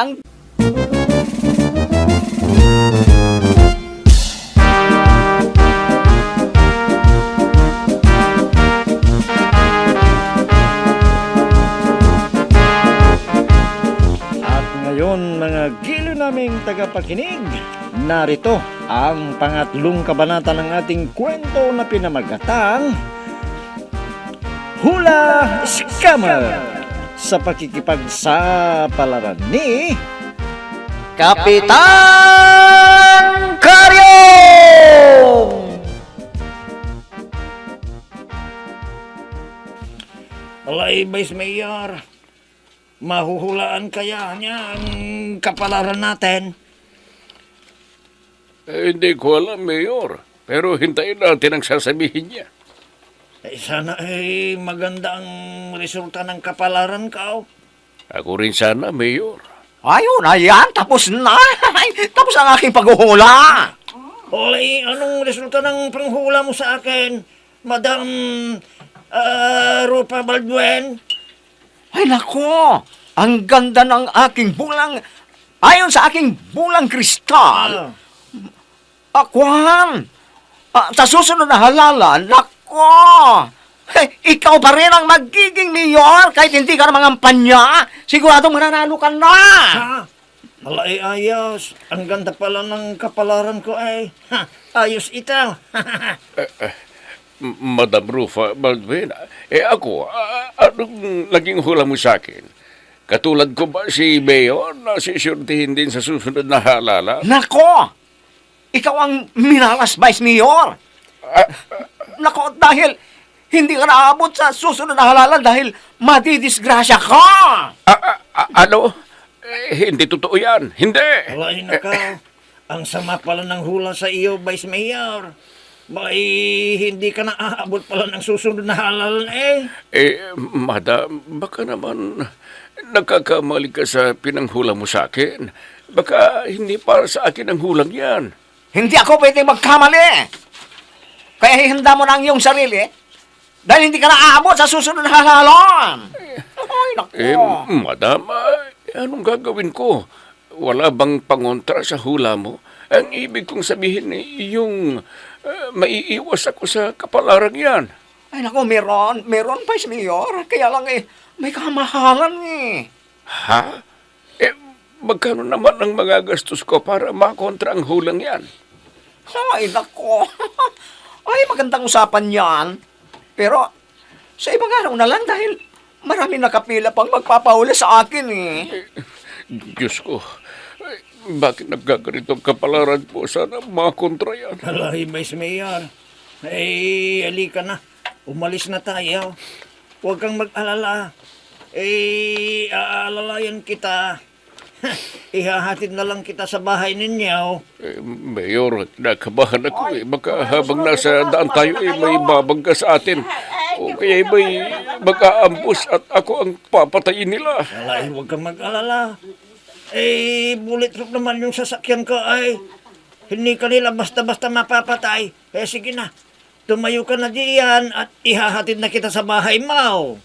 ang... At ngayon mga gilo naming tagapakinig, narito ang pangatlong kabanata ng ating kwento na pinamagatang Hula Scammer sa pakikipagsapalaran ni Kapitan Karyong! Alay, Vice Mayor, mahuhulaan kaya niya ang kapalaran natin? Hindi ko alam, Mayor. Pero hintayin natin ang sasabihin niya. Sana maganda ang resulta ng kapalaran ka. Ako rin sana, Mayor. Ayun, ayan, tapos na. Tapos ang aking paghuhula. Alay, anong resulta ng panghula mo sa akin, Madam Rupa Baldwin? Ay, nako. Ang ganda ng aking bulang. Ayon sa aking bulang kristal. Akwan. Sa susunod na halalan, nako. Ikaw pa rin ang magiging mayor kahit hindi ka na mangampanya. Siguradong mananalo ka na. Ha? Alay, ayos. Ang ganda pala ng kapalaran ko ay. Ha, ayos ito. Madam Rufa Baldwin, ako, anong naging hula mo sa akin? Katulad ko ba si Mayor na sisurtihin din sa susunod na halalan? Nako. Ikaw ang minalas vice mayor. Nako, dahil hindi ka naabot sa susunod na halalan dahil madidisgrasya ka. Ano? Hindi totoo yan. Hindi. Alay, nakaw. Ang sama pala ng hula sa iyo, Vice Mayor. Bay, hindi ka na aabot pala ng susunod na halalan Madam, baka naman nagkakamali ka sa pinanghula mo sa akin. Baka hindi para sa akin ang hulang yan. Hindi ako pwedeng magkamali. Kaya hihanda mo na ang iyong sarili dahil hindi ka na aabot sa susunod na halalan. Ay, nako. Madam, anong gagawin ko? Wala bang pangontra sa hula mo? Ang ibig kong sabihin yung maiiwas ako sa kapalaran yan. Ay, nako, meron vice mayor. Kaya lang may kamahalan Ha? Magkano naman ang magagastos ko para makontra ang hulang yan? Ay, nako. Ay, magandang usapan yan. Pero, sa ibang araw na lang dahil marami nakapila pang magpapahuli sa akin Diyos ko, bakit nagkaganito ang kapalaran po? Sana makontra yan. Alay, Vice Mayor. Halika na. Umalis na tayo. Huwag kang mag-alala. Aalalayan kita. Ihahatid na lang kita sa bahay ninyo. Mayor, nakabahan ako Baka habang nasa daan tayo may babangga sa atin. O kaya may mag-aambus at ako ang papatayin nila. Alay, huwag kang mag-alala. Bulletproof naman yung sasakyan ko ay. Hindi ka nila basta-basta mapapatay. Sige na. Tumayo ka na diyan at ihahatid na kita sa bahay mo.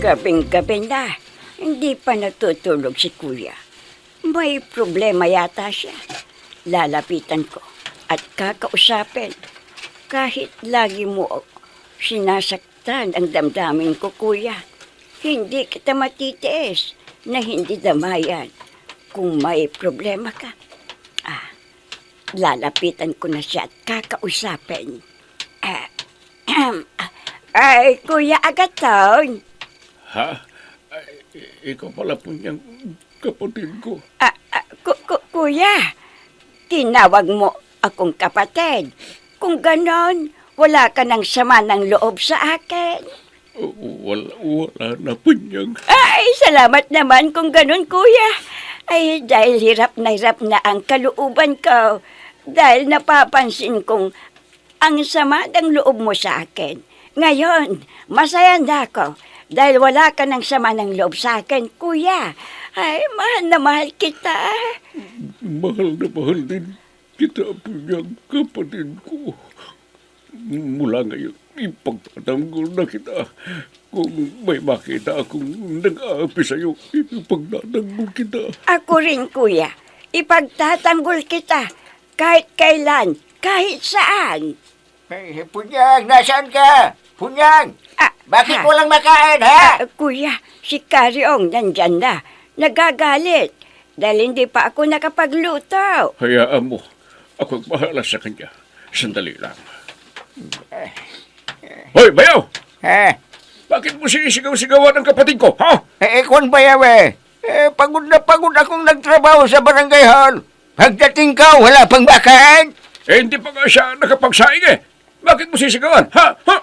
Gabing-gabi na, hindi pa natutulog si Kuya. May problema yata siya. Lalapitan ko at kakausapin. Kahit lagi mo sinasaktan ang damdamin ko, Kuya, hindi kita matitiis na hindi damayan kung may problema ka. Lalapitan ko na siya at kakausapin. Ay, Kuya Agaton. Ha? Ikaw pala po niyang kapatid ko. Kuya, tinawag mo akong kapatid. Kung ganon, wala ka ng sama ng loob sa akin. Wala na po niyang... Ay, salamat naman kung ganon, Kuya. Ay, dahil hirap na ang kalooban ko. Dahil napapansin kong ang sama ng loob mo sa akin. Ngayon, masaya na ako dahil wala ka ng sama ng loob sa akin, kuya. Ay, mahal na mahal kita. Mahal na mahal din kita, Punyang, kapatid ko. Mula ngayon, ipagtatanggol na kita. Kung may makita akong nag-aapi sa'yo, ipagtatanggol kita. Ako rin, kuya. Ipagtatanggol kita kahit kailan, kahit saan. Hey, Punyang, nasaan ka? Punyang, bakit ha? walang makain, ha? Kuya, si Karyong nandyan na. Nagagalit dahil hindi pa ako nakapagluto. Hayaan mo, ako'y bahala sa kanya. Sandali lang. Hoy, bayaw! Eh, Bakit mo sinisigaw-sigawan ang kapatid ko, ha? kung bayaw pagod na pagod akong nagtrabaho sa barangay hall. Pagdating ka, wala pang makain. Hindi pa nga siya nakapagsaing eh. Bakit mo sisigawan, ha? Ha?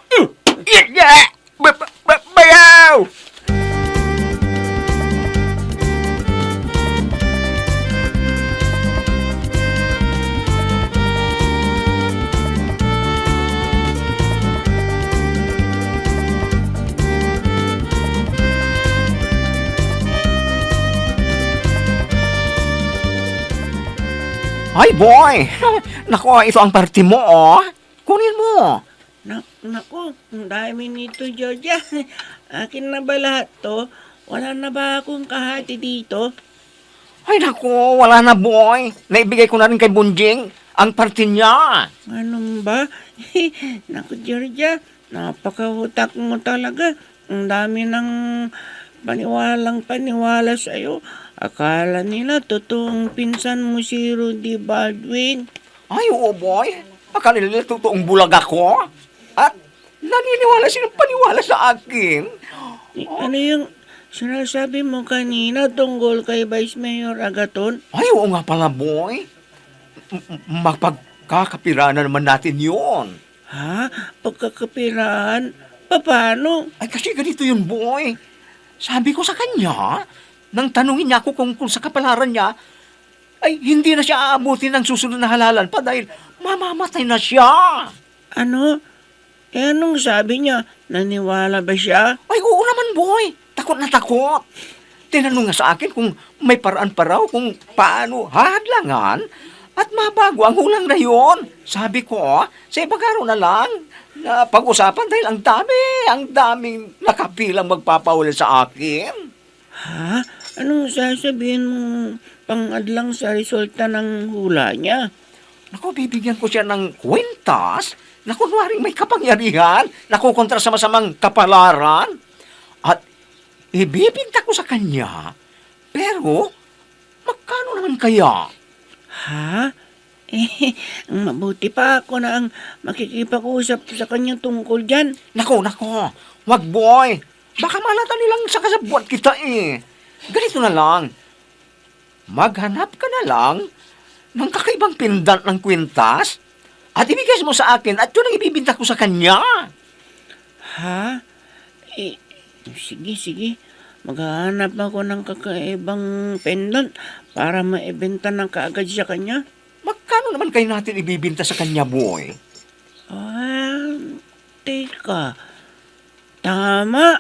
Bayaw! Ay, boy! Naku, ito ang party mo, oh. Kunin mo. Naku, ang dami nito, Georgia. Akin na ba lahat to? Wala na ba akong kahati dito? Ay, naku, wala na, boy. Naibigay ko na rin kay Bunjing ang party niya. Anong ba? Naku, Georgia, napakahutak mo talaga. Ang dami ng paniwalang paniwala sa'yo. Akala nila totoong pinsan mo si Rudy Baldwin. Ay, oo, boy. Akala nila totoong bulag ako. At naniniwala silang paniwala sa akin. Ano yung sinasabi mo kanina tungkol kay Vice Mayor Agaton? Ay, oo nga pala, boy. Mapagkakapiranan naman natin yon. Ha? Pagkakapiraan? Paano? Ay, kasi ganito yun, boy. Sabi ko sa kanya, nang tanungin niya ako kung sa kapalaran niya, ay hindi na siya aabutin ng susunod na halalan pa dahil mamamatay na siya. Ano? Anong sabi niya? Naniwala ba siya? Ay, oo naman, boy. Takot na takot. Tinanong nga sa akin kung may paraan pa raw kung paano hahadlangan at mabago ang hulang na yon. Sabi ko, sa ibang araw na lang na pag-usapan dahil ang daming nakapilang magpapawala sa akin. Ha? Anong sasabihin mo pangadlang sa resulta ng hula niya? Naku, bibigyan ko siya ng kwintas na kunwaring may kapangyarihan na kukontra sa masamang kapalaran. At ibibinta ko sa kanya. Pero, magkano naman kaya? Ha? Mabuti pa ako na ang makikipag-usap sa kanya tungkol dyan. Nako, wag boy. Baka malata nilang sa kasabwat kita eh. Ganito na lang. Maghanap ka na lang ng kakaibang pendant ng kwintas at ibigay mo sa akin at yun ang ibibinta ko sa kanya. Ha? Sige. Maghahanap ako ng kakaibang pendant para maibenta ng kaagad sa kanya. Magkano naman kayo natin ibibinta sa kanya, boy? Teka. Tama.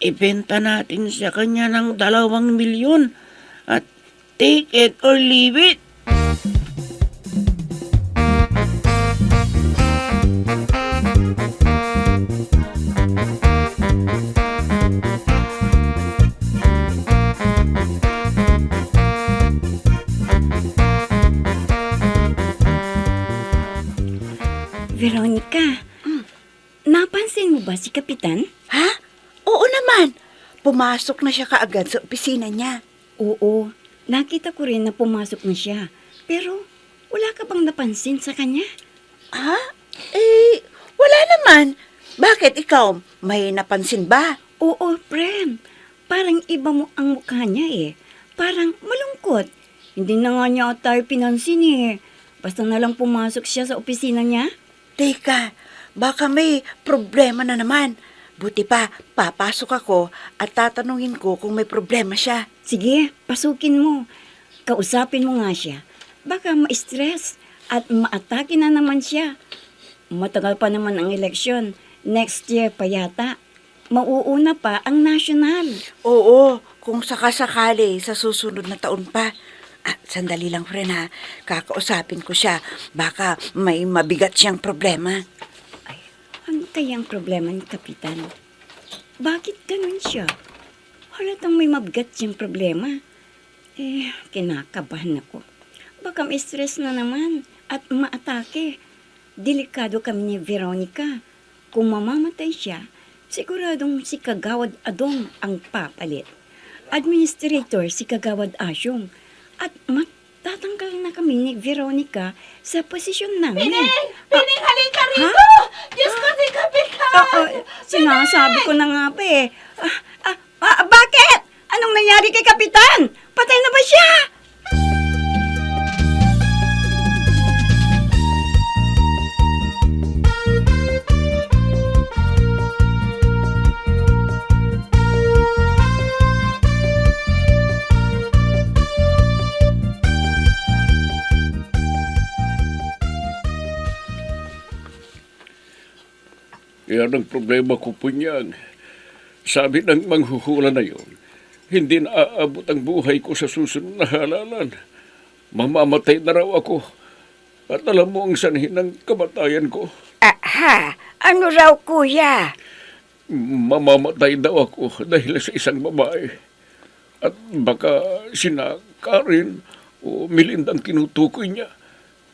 Ibenta natin sa kanya ng 2 milyon. At take it or leave it. Veronica, napansin mo ba si Kapitan? Ha? Oo naman. Pumasok na siya kaagad sa opisina niya. Oo, nakita ko rin na pumasok na siya. Pero wala ka bang napansin sa kanya? Ha? Wala naman. Bakit ikaw? May napansin ba? Oo, Prem. Parang iba mo ang mukha niya eh. Parang malungkot. Hindi na nga niya tayo pinansin eh. Basta na lang pumasok siya sa opisina niya. Teka, baka may problema na naman. Buti pa, papasok ako at tatanungin ko kung may problema siya. Sige, pasukin mo. Kausapin mo nga siya. Baka ma-stress at maatake na naman siya. Matagal pa naman ang eleksyon. Next year pa yata, mauuna pa ang national. Oo, kung sakasakali sa susunod na taon pa. Sandali lang, friend, ha. Kakausapin ko siya. Baka may mabigat siyang problema. Ano kayang problema ni Kapitan? Bakit ganun siya? Halatang may mabigat siyang problema. Kinakabahan ako. Baka may stress na naman at maatake. Delikado kami ni Veronica. Kung mamamatay siya, siguradong si Kagawad Adong ang papalit. Administrator si Kagawad Asyong. At matatanggal na kami ni Veronica sa posisyon namin. Pining, halika rito! Diyos ko, di ka Sinasabi ko na nga pa eh. Bakit? Anong nangyari kay Kapitan? Patay na ba siya? Yan ang problema ko po niyan. Sabi ng manghuhula na yon, hindi na aabot ang buhay ko sa susunod na halalan. Mamamatay na raw ako. At alam mo ang sanhin ng kamatayan ko. Aha, ano raw kuya? Mamamatay daw ako dahil sa isang babae. At baka sina Karen o Melinda ang tinutukoy niya.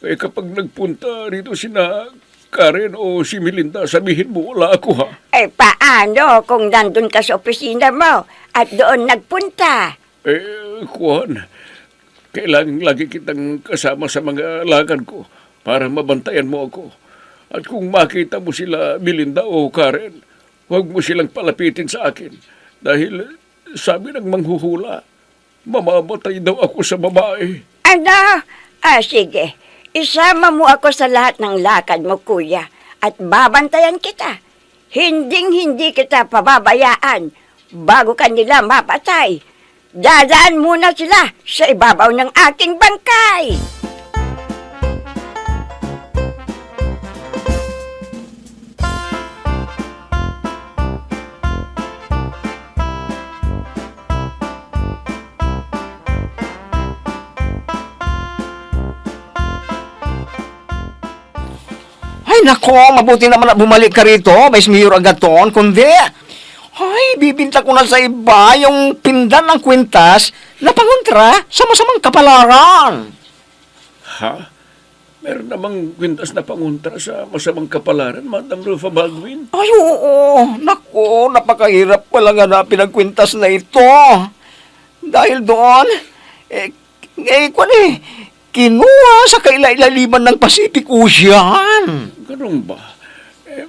Kaya kapag nagpunta rito sina Karen o si Melinda, sabihin mo wala ako ha. Paano kung nandun ka sa opisina mo at doon nagpunta? Kuhan, kailangan lagi kitang kasama sa mga lakad ko para mabantayan mo ako. At kung makita mo sila Melinda o Karen, huwag mo silang palapitin sa akin. Dahil sabi ng manghuhula, mamamatay daw ako sa babae. Ano? Sige. Isama mo ako sa lahat ng lakad mo, kuya. At babantayan kita. Hinding-hindi kita pababayaan bago kanila mapatay. Dadaan muna sila sa ibabaw ng aking bangkay. Ay, nako, mabuti naman na bumalik ka rito, Vice Mayor Agaton, kundi, ay, bibinta ko na sa iba yung pindan ng kwintas na pangontra sa masamang kapalaran. Ha? Meron namang kwintas na panguntra sa masamang kapalaran, Madam Rufa Baldwin? Ay, oo, nako, napakahirap pala nga na pinagkwintas na ito. Dahil doon, kinuha sa kaila-ilaliman ng Pacific Ocean. Ganun ba?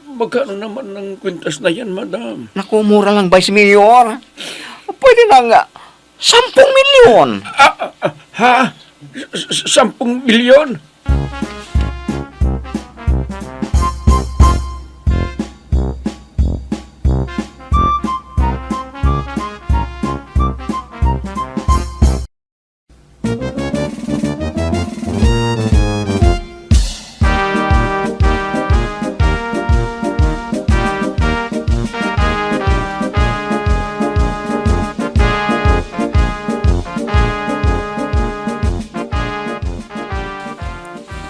Magkano naman ng kwintas na yan, Madam? Naku, mura lang, Vice Mayor. Pwede na nga, 10 milyon. Ha? 10 milyon?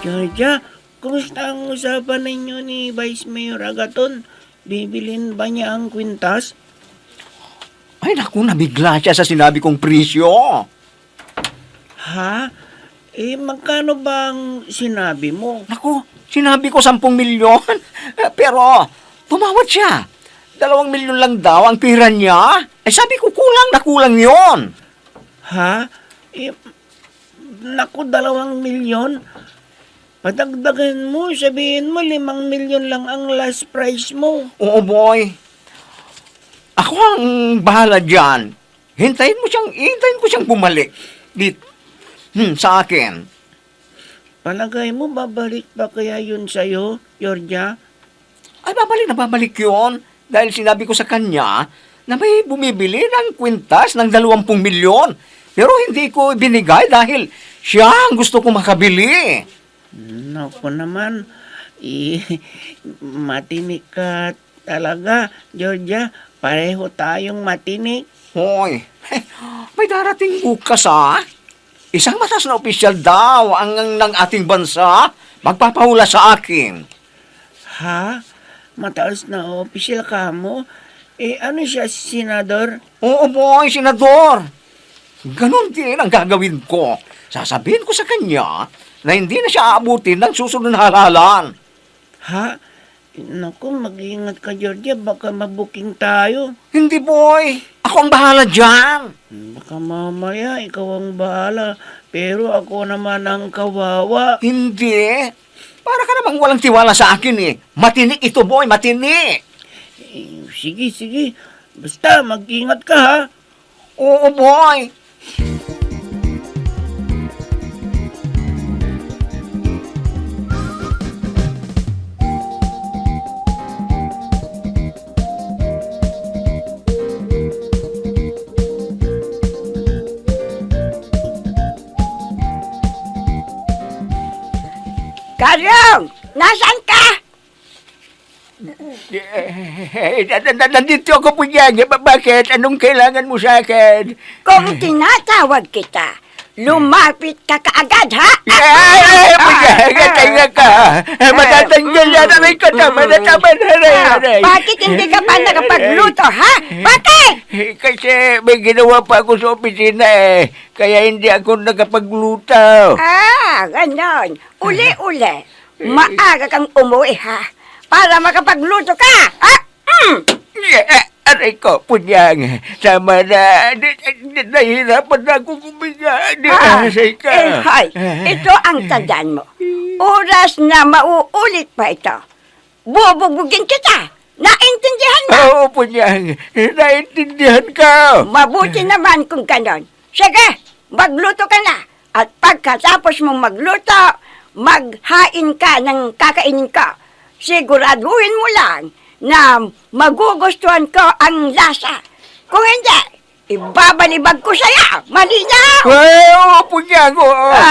Georgia, kumusta ang usapan ninyo ni Vice Mayor Agaton? Bibilin ba niya ang kwintas? Ay, naku, nabigla siya sa sinabi kong presyo. Ha? Magkano bang sinabi mo? Naku, sinabi ko 10 milyon. Pero, tumawad siya. 2 milyon lang daw ang pira niya. Sabi ko, kulang na kulang yon. Ha? Naku, 2 milyon? Padagdagan mo, sabihin mo 5 milyon lang ang last price mo. Oo, boy. Ako ang bahala dyan. Hintayin ko siyang bumalik. Sa akin. Palagay mo, babalik pa kaya yun sa'yo, Georgia? Ay, babalik yun. Dahil sinabi ko sa kanya na may bumibili ng kwintas ng 20 milyon. Pero hindi ko binigay dahil siya ang gusto ko makabili. Naku naman, matinik ka Talaga, Georgia, pareho tayong matinik. Hoy, may darating bukas Isang matas na opisyal daw ang ng ating bansa magpapahula sa akin. Ha? Mataas na opisyal ka mo? Ano siya, senador? Oo boy, senador. Ganon din ang gagawin ko. Sasabihin ko sa kanya na hindi na siya aabutin ng susunod na halalan. Ha? Naku, mag-iingat ka, Georgia. Baka mabuking tayo. Hindi boy, ako ang bahala dyan. Baka mamaya, ikaw ang bahala. Pero ako naman ang kawawa. Hindi. Para ka namang walang tiwala sa akin Matinik ito boy, matinik. Sige, sige. Basta, mag-ingat ka, ha? Oo boy. Karyong! Nasaan ka? Nandito ako po yan. Bakit? Anong kailangan mo sa akin? Kung tinatawag kita, lumapit ka kaagad, ha? Tayo ka. Matatanggal yan. Aray ko naman. Bakit hindi ka pa nakapagluto, ha? Bakit? Kasi may ginawa pa ako sa opisina Kaya hindi ako nakapagluto. Ganon. Uli-uli. Maaga kang umuwi, ha? Para makapagluto ka, ha? Aray ko, punyang. Sama na. Nahihirapan na ako kumiga. Asay ka. Hoy, ito ang tandaan mo. Oras na mauulit pa ito. Bubugbugin kita. Naintindihan mo? Oo, punyang. Naintindihan ka. Mabuti naman kung ganon. Sige, magluto ka na. At pagkatapos mong magluto, maghain ka ng kakainin ka. Siguraduhin mo lang na magugustuhan ko ang lasa. Kung hindi, ibabalibag ko sa'yo. Malinaw! Oo, punyang.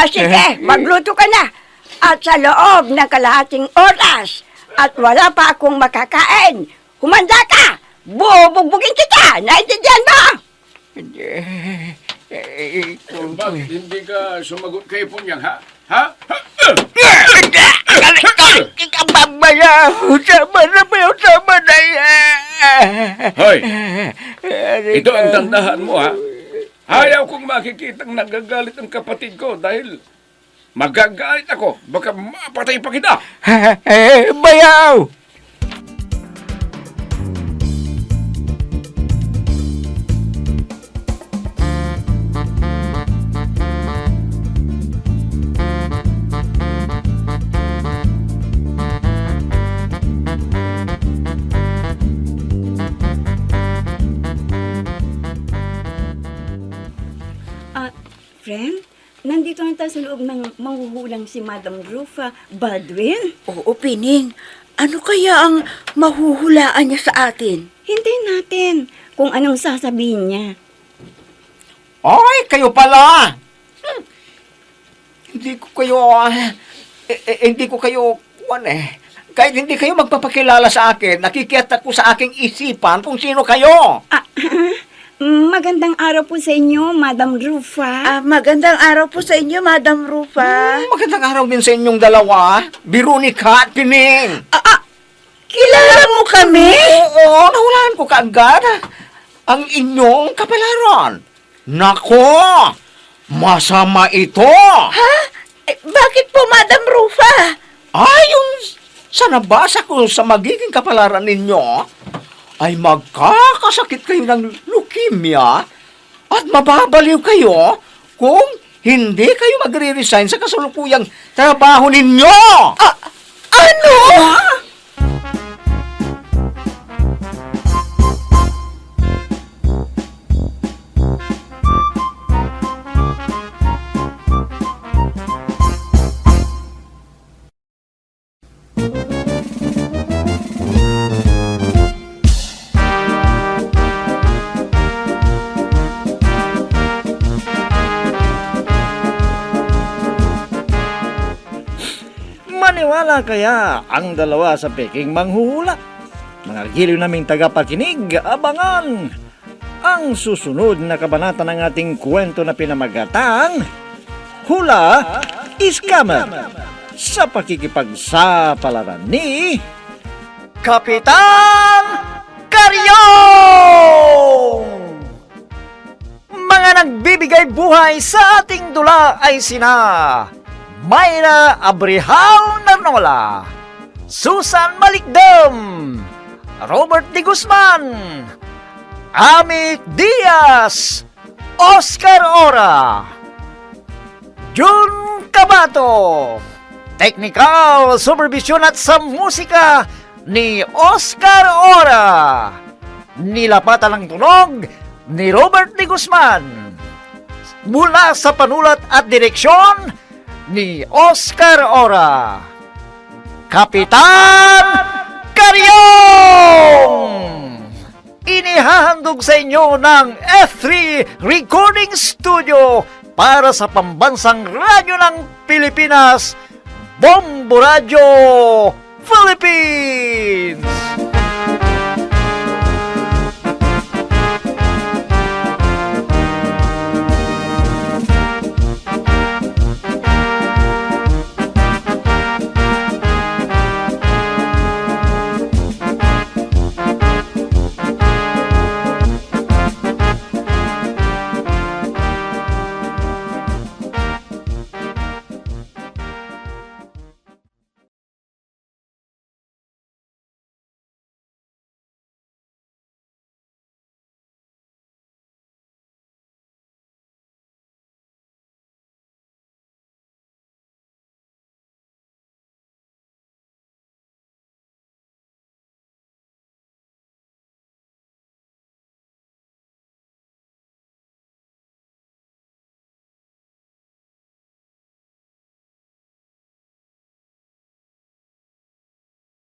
Sige, magluto ka na. At sa loob ng kalahating oras, at wala pa akong makakain, humanda ka! Bubugbugin kita! Naintindihan mo? Bakit hindi ka sumagot kay Punyang, ha? Ha? Kababaya! Sama na ba yung sama na yan? Hoy, ito ang tandahan mo, ha? Ayaw kong makikitang nagagalit ang kapatid ko dahil magagalit ako. Baka mapatay pa kita. Bayaw! Friend, nandito na tayo sa loob ng manghuhulang si Madam Rufa Baldwin. Oo, Pining. Ano kaya ang mahuhulaan niya sa atin? Hintayin natin kung anong sasabihin niya. Ay, kayo pala! Hindi ko kayo, hindi ko kayo, kahit hindi kayo magpapakilala sa akin, nakikita ko sa aking isipan kung sino kayo. Magandang araw po sa inyo, Madam Rufa. Magandang araw po sa inyo, Madam Rufa. Magandang araw din sa inyong dalawa, Veronica at Pining. Kilala mo kami? Oo, nahulaan ko kaagad ang inyong kapalaran. Nako, masama ito. Ha? Bakit po, Madam Rufa? Ayon sa nabasa ko sa magiging kapalaran ninyo, ay magkakasakit kayo ng leukemia at mababaliw kayo kung hindi kayo magre-resign sa kasalukuyang trabaho ninyo. Ano? Maniwala kaya ang dalawa sa peking manghuhula? Mga giliw naming tagapakinig, abangan ang susunod na kabanata ng ating kwento na pinamagatang Hula Scammer sa pakikipagsapalaran ni Kapitan Karyong! Mga nagbibigay buhay sa ating dula ay sina Mayra Abrihal Narnola, Susan Malikdam, Robert De Guzman, Amik Diaz, Oscar Ora, Jun Cabato, Technical Supervision at sa musika ni Oscar Ora, nilapatan ng tunog ni Robert De Guzman, mula sa panulat at direksyon ni Oscar Ora. Kapitan Karyong! Inihahandog sa inyo ng F3 Recording Studio para sa pambansang radyo ng Pilipinas, Bombo Radio Philippines!